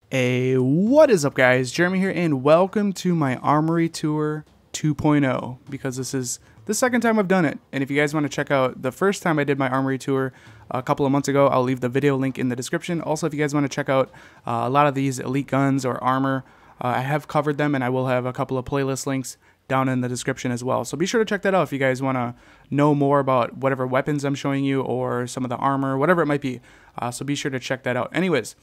What is up, guys? Jeremy here, and welcome to my Armory Tour 2.0, because this is the second time I've done it. And if you guys want to check out the first time I did my Armory Tour a couple of months ago, I'll leave the video link in the description. Also, if you guys want to check out a lot of these elite guns or armor, I have covered them, and I will have a couple of playlist links down in the description as well. So be sure to check that out if you guys want to know more about whatever weapons I'm showing you or some of the armor, whatever it might be. So be sure to check that out. Anyways,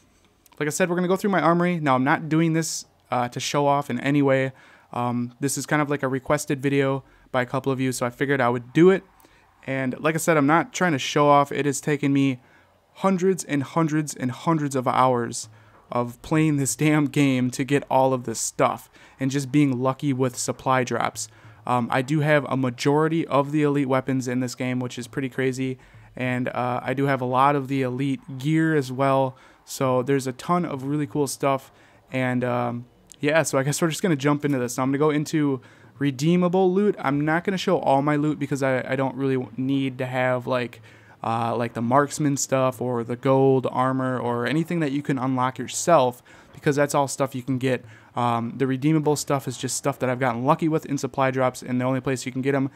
like I said, we're going to go through my armory. Now, I'm not doing this to show off in any way. This is kind of like a requested video by a couple of you, so I figured I would do it. And like I said, I'm not trying to show off. It has taken me hundreds and hundreds and hundreds of hours of playing this damn game to get all of this stuff and just being lucky with supply drops. I do have a majority of the elite weapons in this game, which is pretty crazy. And I do have a lot of the elite gear as well. So there's a ton of really cool stuff. And yeah, so I guess we're just going to jump into this. Now I'm going to go into redeemable loot. I'm not going to show all my loot because I don't really need to have like the marksman stuff or the gold armor or anything that you can unlock yourself, because that's all stuff you can get. The redeemable stuff is just stuff that I've gotten lucky with in supply drops, and the only place you can get them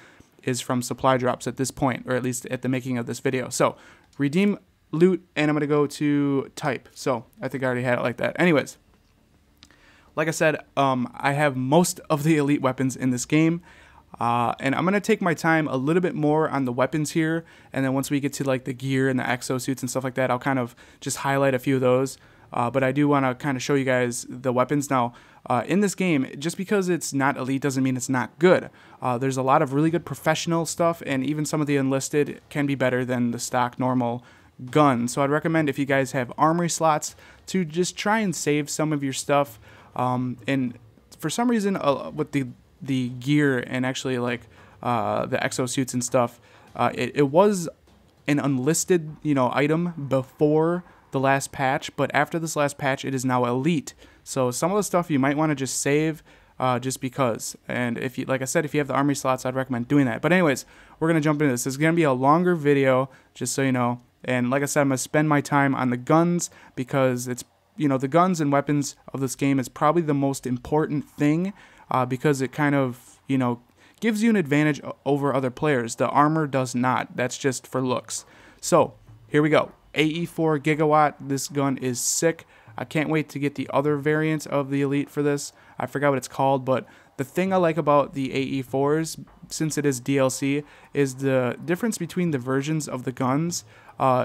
is from supply drops at this point, or at least at the making of this video. So redeem loot, and I'm going to go to type. So I think I already had it like that. Anyways, like I said, I have most of the elite weapons in this game. And I'm going to take my time a little bit more on the weapons here, and then once we get to like the gear and the exosuits and stuff like that, I'll kind of just highlight a few of those. But I do want to kind of show you guys the weapons. Now, in this game, just because it's not elite doesn't mean it's not good. There's a lot of really good professional stuff, and even some of the enlisted can be better than the stock normal gun. So I'd recommend, if you guys have armory slots, to just try and save some of your stuff. And for some reason, with the gear and actually like the exosuits and stuff, it was an unlisted item before the last patch, but after this last patch it is now elite. So some of the stuff you might want to just save just because. And if you, like I said, if you have the armory slots, I'd recommend doing that. But anyways, we're gonna jump into this. This is gonna be a longer video, just so you know. And like I said, I'm gonna spend my time on the guns, because it's the guns and weapons of this game is probably the most important thing, because it kind of gives you an advantage over other players. The armor does not. That's just for looks. So here we go. AE4 Gigawatt. This gun is sick. I can't wait to get the other variants of the Elite for this. I forgot what it's called, but the thing I like about the AE4s, since it is DLC, is the difference between the versions of the guns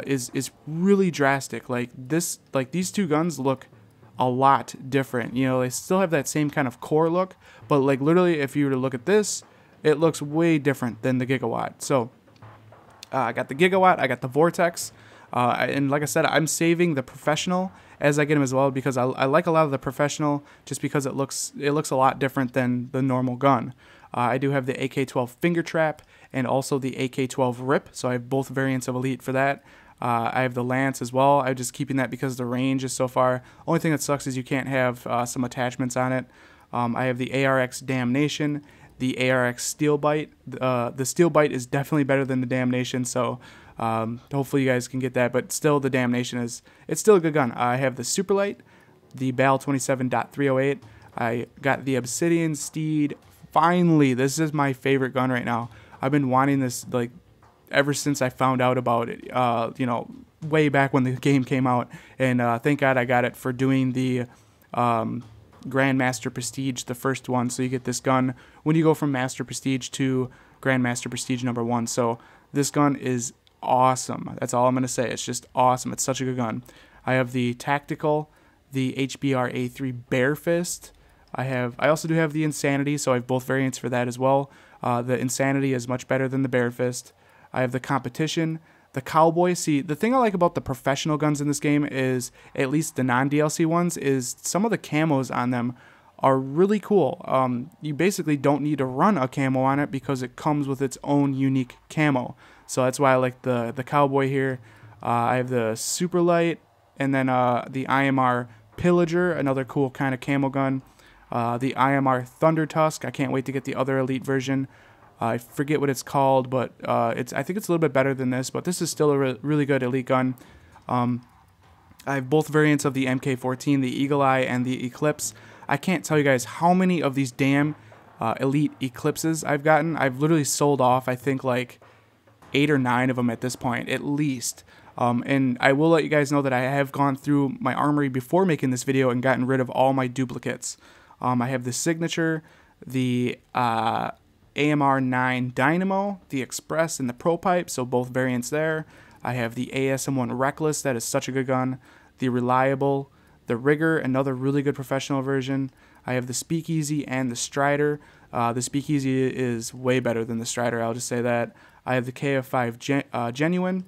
is really drastic. Like these two guns look a lot different. They still have that same kind of core look, but like literally, if you were to look at this, it looks way different than the Gigawatt. So I got the Gigawatt, I got the Vortex, and like I said, I'm saving the professional as I get them as well, because I like a lot of the professional just because it looks a lot different than the normal gun. I do have the AK-12 finger trap and also the AK-12 rip, so I have both variants of elite for that. I have the lance as well. I'm just keeping that because the range is so far. Only thing that sucks is you can't have some attachments on it. I have the ARX Damnation, the ARX Steel Bite. The Steel Bite is definitely better than the Damnation, so hopefully you guys can get that. But still, the Damnation it's still a good gun. I have the Superlight, the BAL 27.308. I got the Obsidian Steed. Finally, this is my favorite gun right now. I've been wanting this like ever since I found out about it, way back when the game came out. And thank God I got it for doing the Grandmaster Prestige, the first one. So you get this gun when you go from Master Prestige to Grandmaster Prestige #1. So this gun is awesome. That's all I'm going to say. It's just awesome. It's such a good gun. I have the Tactical, the HBR A3 Bare Fist. I also do have the Insanity, so I have both variants for that as well. The Insanity is much better than the Bare Fist. I have the Competition, the Cowboy. See, the thing I like about the professional guns in this game is, at least the non-DLC ones, is some of the camos on them are really cool. You basically don't need to run a camo on it because it comes with its own unique camo. So that's why I like the Cowboy here. I have the Superlight, and then the IMR Pillager, another cool kind of camo gun. The IMR Thunder Tusk. I can't wait to get the other elite version. I forget what it's called, but I think it's a little bit better than this, but this is still a really good elite gun. I have both variants of the MK14, the Eagle Eye and the Eclipse. I can't tell you guys how many of these damn Elite Eclipses I've gotten. I've literally sold off, I think, like 8 or 9 of them at this point, at least. And I will let you guys know that I have gone through my armory before making this video and gotten rid of all my duplicates. I have the Signature, the AMR-9 Dynamo, the Express, and the Pro Pipe, so both variants there. I have the ASM-1 Reckless, that is such a good gun. The Reliable, the Rigger, another really good professional version. I have the Speakeasy and the Strider. The Speakeasy is way better than the Strider, I'll just say that. I have the KF5 Genuine,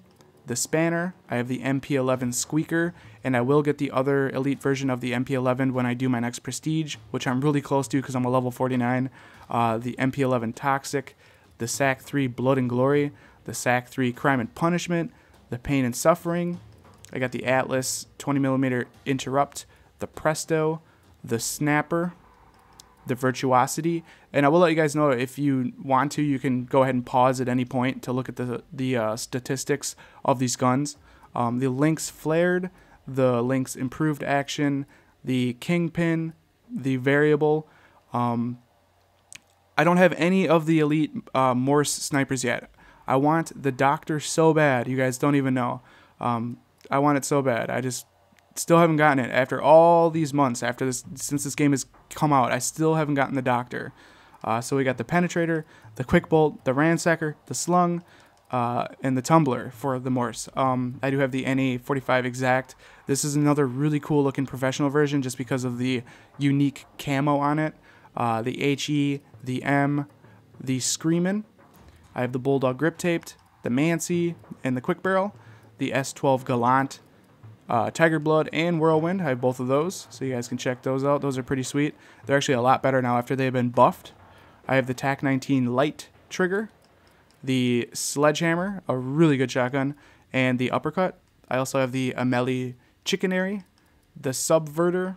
the Spanner. I have the MP11 Squeaker, and I will get the other Elite version of the MP11 when I do my next Prestige, which I'm really close to because I'm a level 49. The MP11 Toxic, the SAC-3 Blood and Glory, the SAC-3 Crime and Punishment, the Pain and Suffering. I got the Atlas 20mm Interrupt, the Presto, the Snapper, the Virtuosity, and I will let you guys know if you want to, you can go ahead and pause at any point to look at the statistics of these guns. The Lynx Flared, the Lynx Improved Action, the Kingpin, the Variable. I don't have any of the Elite Morse snipers yet. I want the Doctor so bad, you guys don't even know. I want it so bad. I just still haven't gotten it after all these months. Since this game has come out, I still haven't gotten the Doctor. So we got the Penetrator, the Quick Bolt, the Ransacker, the Slung, and the Tumbler for the Morse. I do have the NA45 Exact. This is another really cool looking professional version just because of the unique camo on it. The HE, the M, the Screamin'. I have the Bulldog Grip Taped, the Mancy, and the Quick Barrel. The S12 Gallant, Tiger Blood, and Whirlwind. I have both of those, so you guys can check those out. Those are pretty sweet. They're actually a lot better now after they've been buffed. I have the TAC-19 Light Trigger, the Sledgehammer, a really good shotgun, and the Uppercut. I also have the Amelie Chickenary, the Subverter,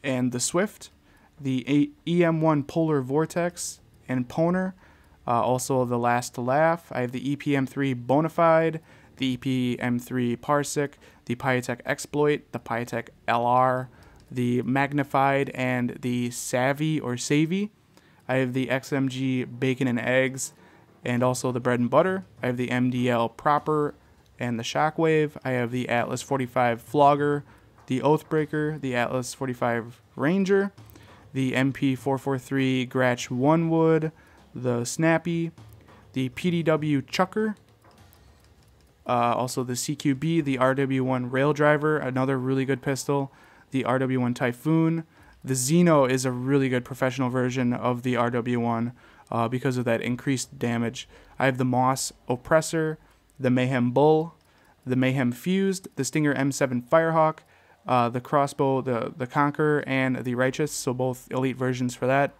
and the Swift, the EM1 Polar Vortex, and Poner. Also the Last to Laugh. I have the EPM3 Bonafide, the EPM3 Parsec, the Pyotech Exploit, the Pyotech LR, the Magnified, and the Savvy or Savvy. I have the XMG Bacon and Eggs, and also the Bread and Butter. I have the MDL Proper and the Shockwave. I have the Atlas 45 Flogger, the Oathbreaker, the Atlas 45 Ranger, the MP443 Gratch One Wood, the Snappy, the PDW Chucker, also the CQB, the RW1 Rail Driver, another really good pistol, the RW1 Typhoon. The Xeno is a really good professional version of the RW1 because of that increased damage. I have the Moss Oppressor, the Mayhem Bull, the Mayhem Fused, the Stinger M7 Firehawk, the Crossbow, the Conqueror, and the Righteous, so both elite versions for that.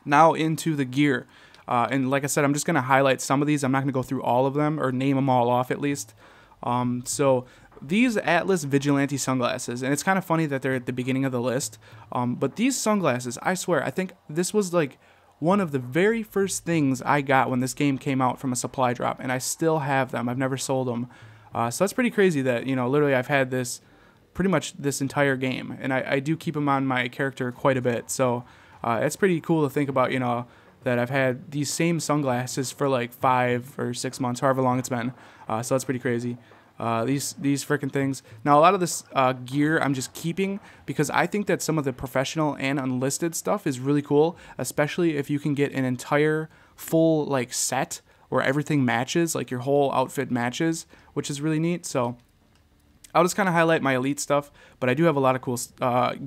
Now into the gear. And like I said, I'm just going to highlight some of these. I'm not going to go through all of them, or name them all off at least. So these Atlas Vigilante sunglasses, and it's kind of funny that they're at the beginning of the list, but these sunglasses, I swear, I think this was like one of the very first things I got when this game came out from a supply drop, and I still have them. I've never sold them. So that's pretty crazy that, you know, literally I've had this pretty much this entire game, and I do keep them on my character quite a bit. So it's pretty cool to think about, you know, that I've had these same sunglasses for like 5 or 6 months, however long it's been. So that's pretty crazy. These freaking things. Now, a lot of this gear I'm just keeping because I think that some of the professional and unlisted stuff is really cool, especially if you can get an entire full like set where everything matches, like your whole outfit matches, which is really neat. So I'll just kind of highlight my elite stuff, but I do have a lot of cool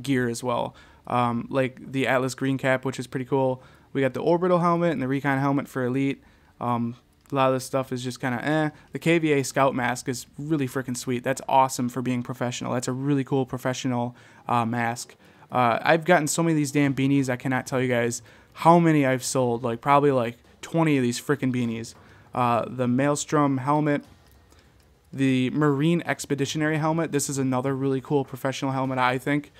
gear as well, like the Atlas Green Cap, which is pretty cool. We got the Orbital Helmet and the Recon Helmet for elite. A lot of this stuff is just kind of eh. The KVA Scout Mask is really freaking sweet. That's awesome for being professional. That's a really cool professional mask. I've gotten so many of these damn beanies, I cannot tell you guys how many I've sold. Like probably like 20 of these freaking beanies. The Maelstrom Helmet. The Marine Expeditionary Helmet. This is another really cool professional helmet, I think.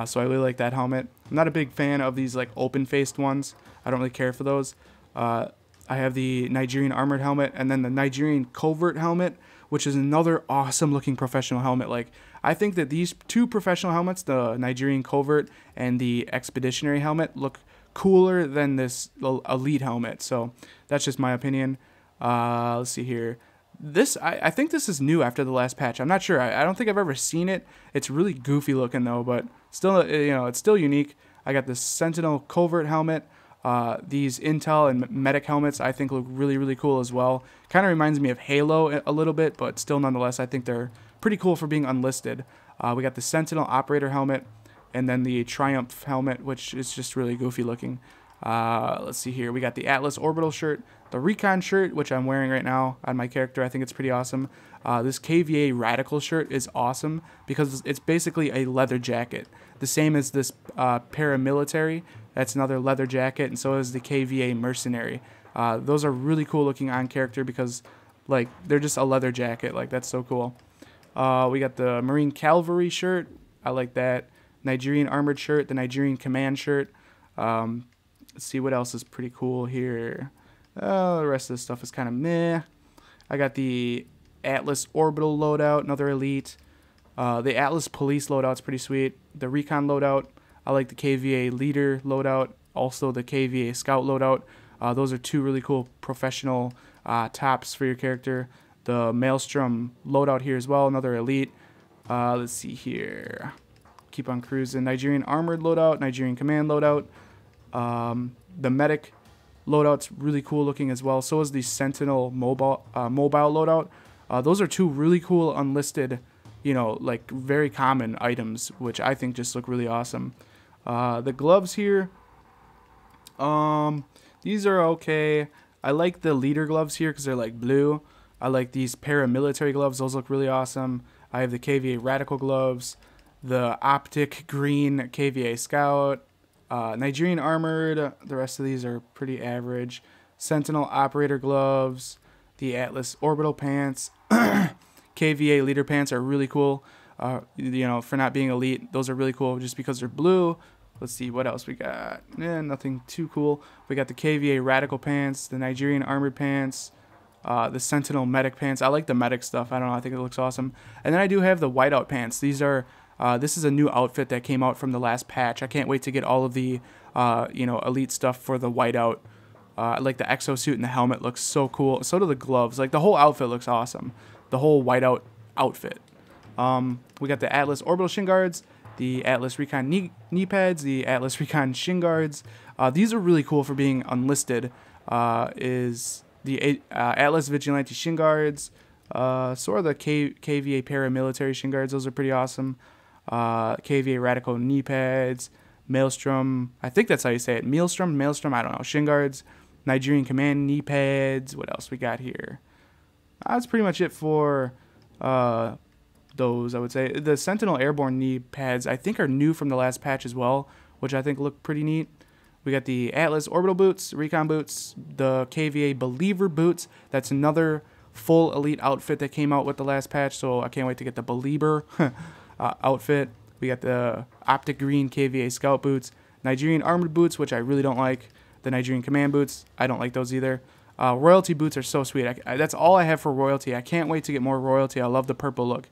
So I really like that helmet. I'm not a big fan of these like open-faced ones. I don't really care for those. I have the Nigerian Armored Helmet, and then the Nigerian Covert Helmet, which is another awesome looking professional helmet. Like, I think that these two professional helmets, the Nigerian Covert and the Expeditionary helmet, look cooler than this elite helmet. So that's just my opinion. Let's see here. This I think this is new after the last patch. I'm not sure. I don't think I've ever seen it. It's really goofy looking though, but still, it's still unique. I got the Sentinel Covert helmet. These Intel and Medic helmets I think look really, really cool as well. Kind of reminds me of Halo a little bit, but still nonetheless I think they're pretty cool for being unlisted. We got the Sentinel Operator helmet and then the Triumph helmet, which is just really goofy looking. Let's see here. We got the Atlas Orbital shirt, the Recon shirt, which I'm wearing right now on my character. I think it's pretty awesome. This KVA Radical shirt is awesome because it's basically a leather jacket. The same as this paramilitary. That's another leather jacket, and so is the KVA Mercenary. Those are really cool looking on character because, like, they're just a leather jacket. Like, that's so cool. We got the Marine Cavalry shirt. I like that. Nigerian Armored shirt, the Nigerian Command shirt. Let's see what else is pretty cool here. The rest of this stuff is kind of meh. I got the Atlas Orbital loadout, another elite. The Atlas Police loadout's pretty sweet. The Recon loadout. I like the KVA Leader loadout. Also the KVA Scout loadout. Those are two really cool professional tops for your character. The Maelstrom loadout here as well, another elite. Let's see here. Keep on cruising. Nigerian Armored loadout, Nigerian Command loadout. The Medic loadout's really cool looking as well. So is the Sentinel mobile loadout. Those are two really cool unlisted, like very common items, which I think just look really awesome. The gloves here, these are okay. I like the leader gloves here because they're like blue. I like these paramilitary gloves. Those look really awesome. I have the KVA Radical gloves, the Optic Green KVA Scout, Nigerian Armored. The rest of these are pretty average. Sentinel Operator gloves, the Atlas Orbital pants, KVA Leader pants are really cool. For not being elite, those are really cool just because they're blue. Let's see what else we got. Nothing too cool. We got the KVA Radical pants, the Nigerian Armored pants, the Sentinel Medic pants. I like the Medic stuff. I don't know. I think it looks awesome. And then I do have the whiteout pants. These are this is a new outfit that came out from the last patch. I can't wait to get all of the elite stuff for the whiteout. Like the exosuit and the helmet looks so cool. So do the gloves. Like the whole outfit looks awesome. The whole whiteout outfit. We got the Atlas Orbital Shin Guards, the Atlas Recon knee pads, the Atlas Recon Shin Guards. These are really cool for being unlisted. Is the Atlas Vigilante Shin Guards. So are the KVA Paramilitary Shin Guards. Those are pretty awesome. KVA Radical knee pads. Maelstrom. I think that's how you say it. Maelstrom. I don't know. Shin Guards. Nigerian Command knee pads. What else we got here? That's pretty much it for those, I would say. The Sentinel Airborne knee pads, I think, are new from the last patch as well, which I think look pretty neat. We got the Atlas Orbital boots, Recon boots, the KVA Believer boots. That's another full elite outfit that came out with the last patch, so I can't wait to get the Believer outfit. We got the Optic Green KVA Scout boots, Nigerian Armored boots, which I really don't like. The Nigerian Command boots, I don't like those either. Royalty boots are so sweet. That's all I have for Royalty. I can't wait to get more Royalty. I love the purple look.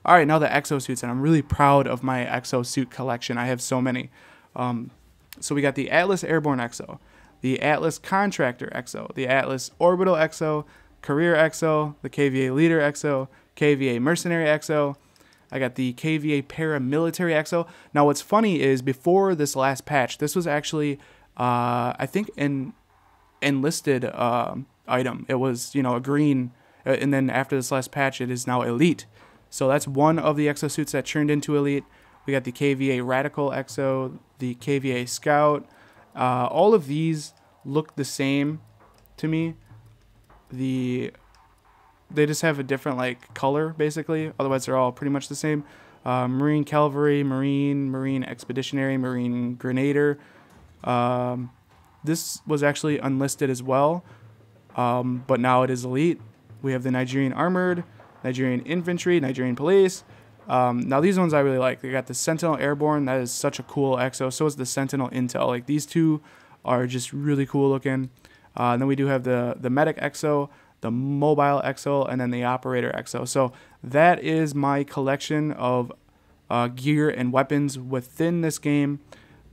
All right, now the exosuits, and I'm really proud of my exosuit collection. I have so many. So we got the Atlas Airborne Exo, the Atlas Contractor Exo, the Atlas Orbital Exo, Career Exo, the KVA Leader Exo, KVA Mercenary Exo. I got the KVA Paramilitary Exo. Now what's funny is before this last patch, this was actually, I think, an enlisted item. It was, a green, and then after this last patch, it is now elite. So that's one of the exosuits that turned into elite. We got the KVA Radical Exo, the KVA Scout. All of these look the same to me. They just have a different color basically. Otherwise, they're all pretty much the same. Marine Cavalry, Marine Expeditionary, Marine Grenadier. This was actually unlisted as well, but now it is elite. We have the Nigerian Armored, Nigerian Infantry, Nigerian Police. Now these ones I really like. They got the Sentinel Airborne. That is such a cool exo. So is the Sentinel Intel. Like these two are just really cool looking. And then we do have the Medic Exo, the Mobile Exo, and then the Operator Exo. So that is my collection of gear and weapons within this game.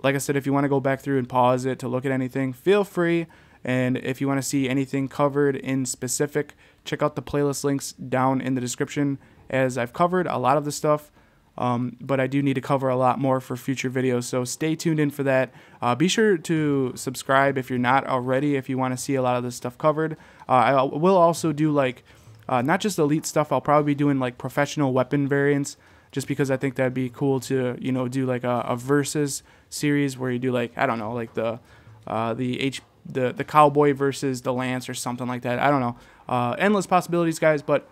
Like I said, if you want to go back through and pause it to look at anything, feel free. And if you want to see anything covered in specific, check out the playlist links down in the description, as I've covered a lot of the stuff. But I do need to cover a lot more for future videos, so stay tuned in for that. Be sure to subscribe if you're not already, if you want to see a lot of this stuff covered. I will also do like not just elite stuff. I'll probably be doing like professional weapon variants, just because I think that'd be cool to, you know, do like a versus series where you do like, I don't know, like the cowboy versus the lance or something like that. I don't know. Endless possibilities, guys, but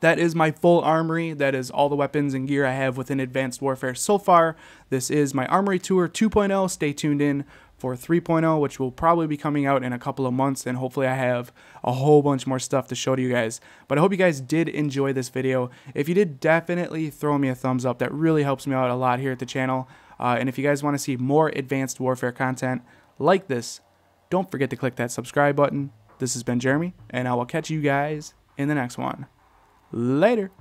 that is my full armory. That is all the weapons and gear I have within Advanced Warfare so far. This is my Armory Tour 2.0. Stay tuned in for 3.0, which will probably be coming out in a couple of months, and hopefully I have a whole bunch more stuff to show to you guys. But I hope you guys did enjoy this video. If you did, definitely throw me a thumbs up. That really helps me out a lot here at the channel. And if you guys want to see more Advanced Warfare content like this, don't forget to click that subscribe button. This has been Jeremy, and I will catch you guys in the next one. Later.